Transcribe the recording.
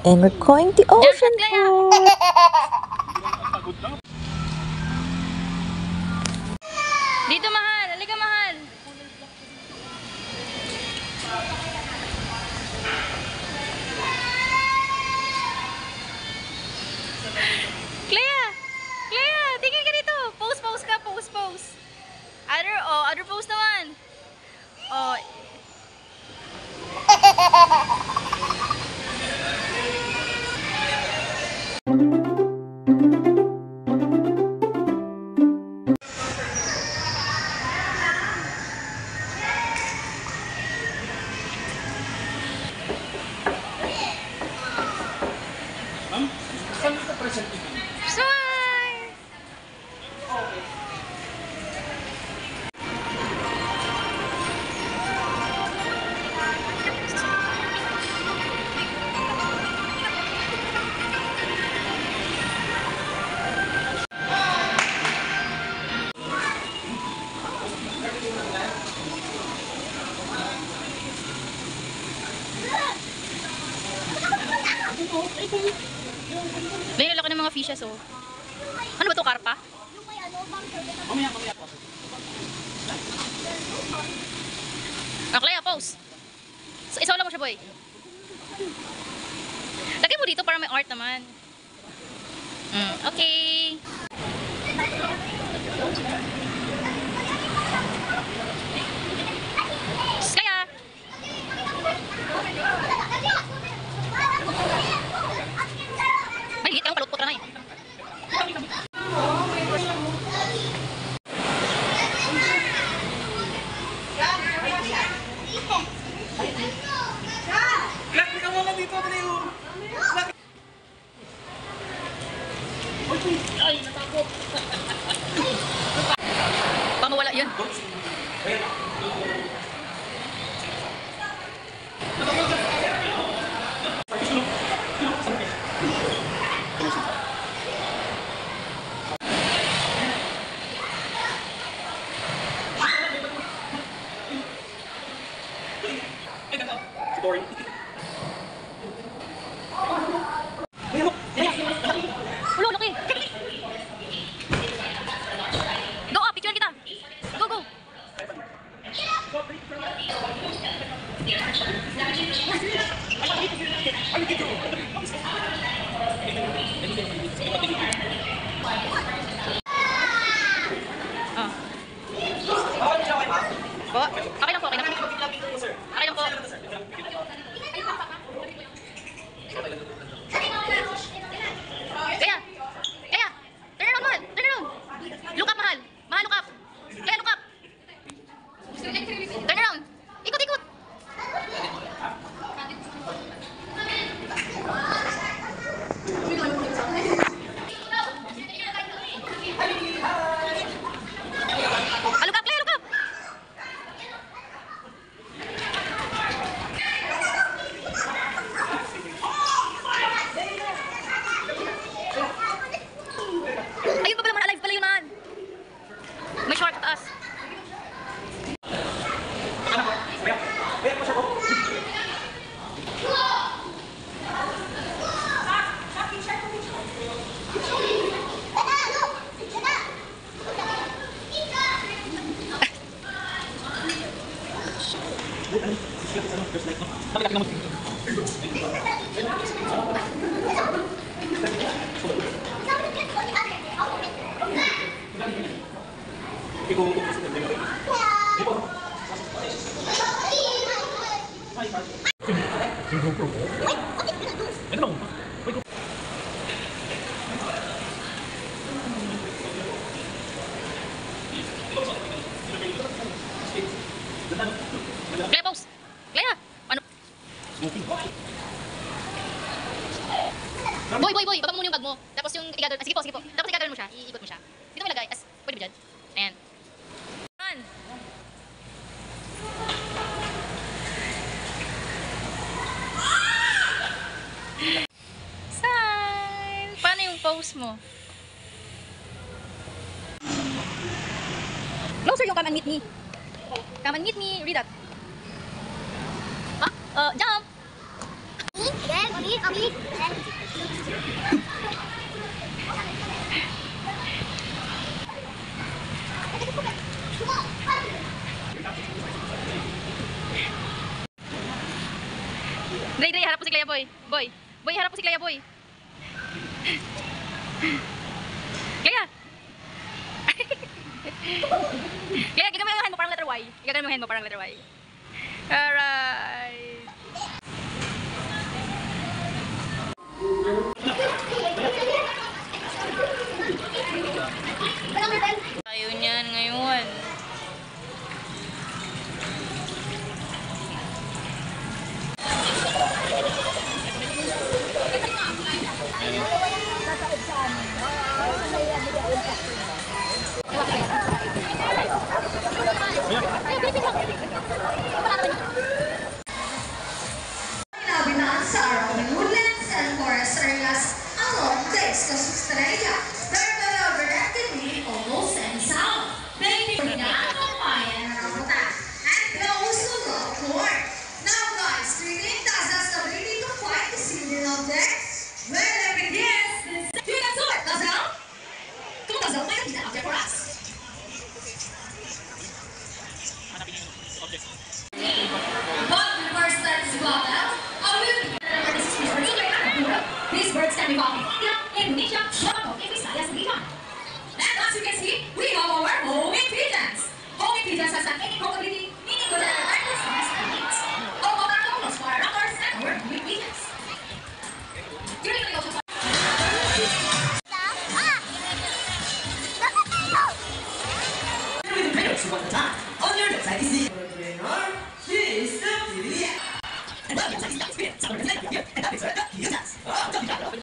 And we're going to ocean pool. Dito, mahal. Halika, mahal. Clea! Clea! Tingin ka dito. Pose, pose ka. Pose, pose. Other pose naman. Oh. Smile! May laki ng mga fishes, oh. Ano ba to, karpa? Clea, pose. So, isaw lang mo siya, boy. Lagay mo dito para may art naman. Okay. Clea! May higit kang palutpot na eh. Ay, natakot. Pamawala yan. Story. Ulo, laki. Go up, picture kita. Go, go. Oh. Po, okay lang po, okay lang. Okay lang po. Kaya, turn around, mahal. Turn around. Look up, mahal. Mahal, look up. Kaya, look up. Turn around. Ikot, ikot. Ah, look up, Claire, look up. Ayun pa pala, man, alive pala yun, man. May short taas. Clea, pause. Clea, ano? Boy, baba mo muna yung bag mo. Tapos yung igatol, sige po. Tapos igatol mo siya, iikot mo siya. Dito mo ilagay, pwede ba dyan? Ayan. Sign! Paano yung pose mo? Closer yung come and meet me. Come and meet me. Read that. Jump! Again. Dre, harap mo si Clea, boy. Boy, harap mo si Clea, boy. Clea! Clea, gagawin mo yung hand mo parang letter Y. Gagawin mo yung hand mo parang letter Y. Alright. Ayaw niyan ngayon. Binaan sa araw ng woodlands and forest areas along the east coast of Australia. They're overactively almost any sound. They do not combine and rambutan. And those who love corn. Now guys, do you think that has the ability to fight the single object? Well, if it is, then you can do it, Gazelle. Come on, Gazelle, find a hidden object for us. But before starting to go out, these birds can be found in India, Indonesia, Morocco, and Visayas region. And as you can see, we have our homing pigeons. Homing pigeons has an innate probability, meaning good at the size and needs. All of our locals, our rockers, and our homing pigeons. During the ocean one time. On your left side is the trainer. She is the Julia. And well, inside is the experience. So we're going to take here. And that is where the users. Oh, don't be that.